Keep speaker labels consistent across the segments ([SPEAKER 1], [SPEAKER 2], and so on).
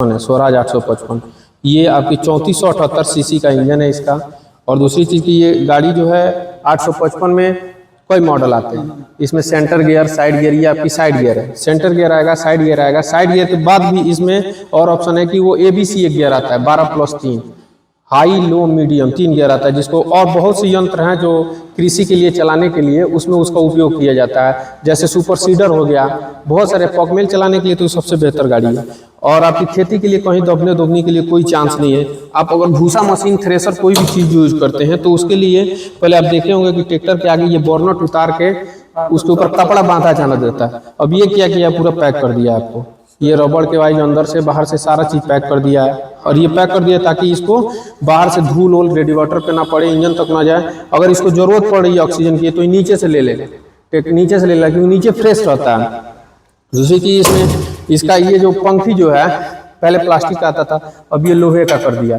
[SPEAKER 1] है स्वराज 855। ये आपकी 3478 सीसी का इंजन है इसका। और दूसरी चीज़ की ये गाड़ी जो है 855 में कई मॉडल आते हैं। इसमें सेंटर गियर, साइड गियर, ये आपकी साइड गियर है। सेंटर गियर आएगा, साइड गियर आएगा। साइड गियर के बाद भी इसमें और ऑप्शन है कि वो ABC एक गियर आता है 12+3, हाई लो मीडियम 3 गियर आता है, जिसको और बहुत से यंत्र हैं जो कृषि के लिए चलाने के लिए उसमें उसका उपयोग किया जाता है। जैसे सुपर सीडर हो गया, बहुत सारे पॉकमेल चलाने के लिए तो सबसे बेहतर गाड़ी है। और आपकी खेती के लिए कहीं दबने दोबने के लिए कोई चांस नहीं है। आप अगर भूसा मशीन, थ्रेसर, कोई भी चीज़ यूज करते हैं तो उसके लिए पहले आप देखे होंगे कि ट्रैक्टर के आगे ये बोर्नट उतार के उसके ऊपर कपड़ा बांधा जाना देता है। अब ये क्या किया, पूरा पैक कर दिया आपको। ये रबड़ के वाइज अंदर से बाहर से सारा चीज़ पैक कर दिया है। और ये पैक कर दिया ताकि इसको बाहर से धूल वूल रेडिएटर पे ना पड़े, इंजन तक ना जाए। अगर इसको जरूरत पड़ रही है ऑक्सीजन की तो नीचे से ले ले, नीचे से ले ले, क्योंकि नीचे फ्रेश रहता है। दूसरी चीज़ इसमें इसका ये जो पंखी जो है पहले प्लास्टिक का आता था, अब ये लोहे का कर दिया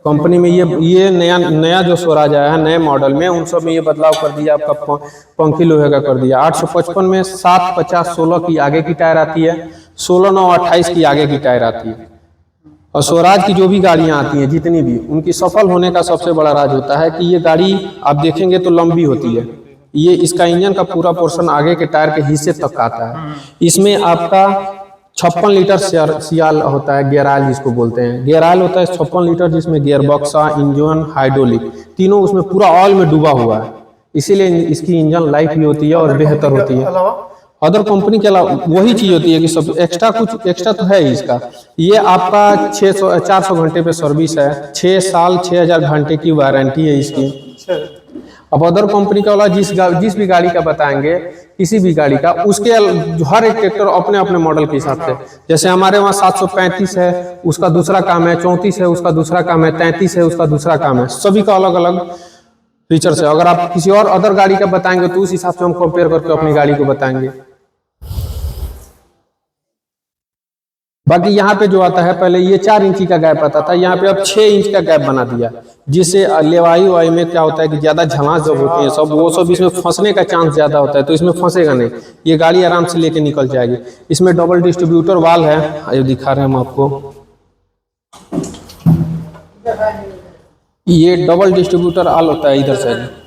[SPEAKER 1] कंपनी में। ये नया जो स्वराज आया है नए मॉडल में, उन सब में ये बदलाव कर दिया। आपका पंखी लोहे का कर दिया। 855 में 750/16 की आगे की टायर आती है, 16/9/28 की आगे की टायर आती है। और स्वराज की जो भी गाड़ियां आती हैं जितनी भी, उनकी सफल होने का सबसे बड़ा राज होता है कि ये गाड़ी आप देखेंगे तो लंबी होती है। ये इसका इंजन का पूरा पोर्शन आगे के टायर के हिस्से तक आता है। इसमें आपका 56 लीटर सियाल होता है, गियर ऑयल जिसको बोलते हैं। गियर ऑयल होता है 56 लीटर, जिसमें गियर बक्सा, इंजन, हाइड्रोलिक तीनों उसमें पूरा ऑयल में डूबा हुआ है। इसीलिए इसकी इंजन लाइफ भी होती है और बेहतर होती है। अदर कंपनी के अलावा वही चीज़ होती है कि सब एक्स्ट्रा, कुछ एक्स्ट्रा तो है इसका। ये आपका 400 घंटे पे सर्विस है, 6 साल 6000 घंटे की वारंटी है इसकी। अब अदर कंपनी का वाला जिस भी गाड़ी का बताएंगे, किसी भी गाड़ी का, उसके हर एक ट्रैक्टर अपने अपने मॉडल के हिसाब से। जैसे हमारे वहाँ 735 है, उसका दूसरा काम है, 34 है, उसका दूसरा काम है, 33 है, उसका दूसरा काम है। सभी का अलग अलग फीचर्स है। अगर आप किसी और अदर गाड़ी का बताएंगे तो उस हिसाब से हम कंपेयर करके अपनी गाड़ी को बताएंगे। बाकी यहाँ पे जो आता है, पहले ये 4 इंची का गैप आता था, यहाँ पे अब 6 इंच का गैप बना दिया, जिससे लेवाई वाई में क्या होता है कि ज्यादा झमाझ जब होती है सब, वो सब इसमें फंसने का चांस ज्यादा होता है, तो इसमें फंसेगा नहीं। ये गाड़ी आराम से लेके निकल जाएगी। इसमें डबल डिस्ट्रीब्यूटर वाल है, ये दिखा रहे हैं हम आपको। ये डबल डिस्ट्रीब्यूटर आल होता है इधर से।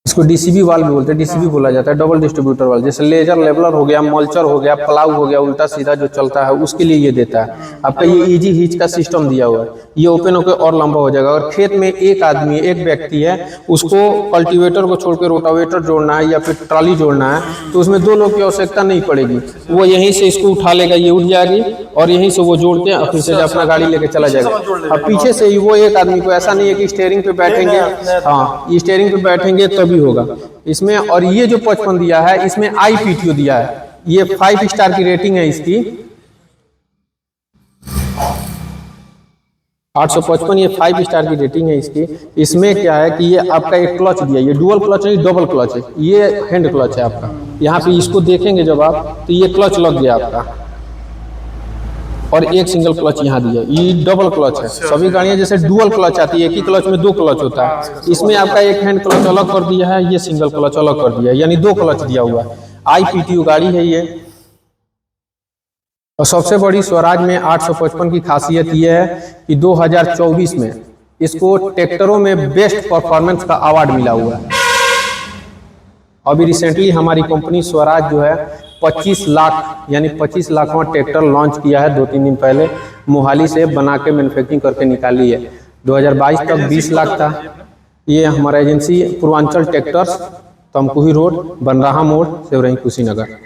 [SPEAKER 1] इसको DCB वाल भी बोलते हैं, DCB बोला जाता है, डबल डिस्ट्रीब्यूटर वाल। जैसे लेजर लेवलर हो गया, मल्चर हो गया, प्लाऊ हो गया, उल्टा सीधा जो चलता है उसके लिए ये देता है। आपका ये इजी हिच का सिस्टम दिया हुआ है, ये ओपन होकर और लंबा हो जाएगा। अगर खेत में एक आदमी, एक व्यक्ति है, उसको कल्टीवेटर को छोड़कर रोटावेटर जोड़ना है या फिर ट्राली जोड़ना है, तो उसमें 2 लोग की आवश्यकता नहीं पड़ेगी। वो यहीं से इसको उठा लेगा, ये उठ जाएगी और यहीं से वो जोड़ के फिर से अपना गाड़ी लेके चला जाएगा। अब पीछे से ही वो एक आदमी को, ऐसा नहीं है कि स्टीयरिंग पे बैठेंगे, हाँ स्टीयरिंग पे बैठेंगे तभी होगा इसमें। और ये जो 55 दिया है, इसमें IPTO दिया है, ये 5 स्टार की रेटिंग है इसकी। 855 ये 5 स्टार की रेटिंग है इसकी। इसमें क्या है कि ये आपका एक क्लच दिया, ये डुअल क्लच नहीं, डबल क्लच है। ये हैंड क्लच है आपका। यहाँ पे इसको देखेंगे जब आप, तो ये क्लच लग गया आपका, और एक सिंगल क्लच यहाँ दिया। ये डबल क्लच है। सभी गाड़ियाँ जैसे डुअल क्लच आती है, एक ही क्लच में 2 क्लच होता है, इसमें आपका एक हैंड क्लच अलग कर दिया है, ये सिंगल क्लच अलग कर दिया है, यानी 2 क्लच दिया हुआ है। IPTO गाड़ी है ये। और सबसे बड़ी स्वराज में 855 की खासियत ये है कि 2024 में इसको ट्रैक्टरों में बेस्ट परफॉर्मेंस का अवार्ड मिला हुआ है। अभी रिसेंटली हमारी कंपनी स्वराज जो है 25 लाख यानी 25 लाखवां ट्रैक्टर लॉन्च किया है 2-3 दिन पहले। मोहाली से बना के मैन्युफैक्चरिंग करके निकाली है। 2022 तक 20 लाख था। ये हमारा agency Purvanchal tractors, Tamkuhi road, Banraha मोड़, सेवरही, कुशीनगर।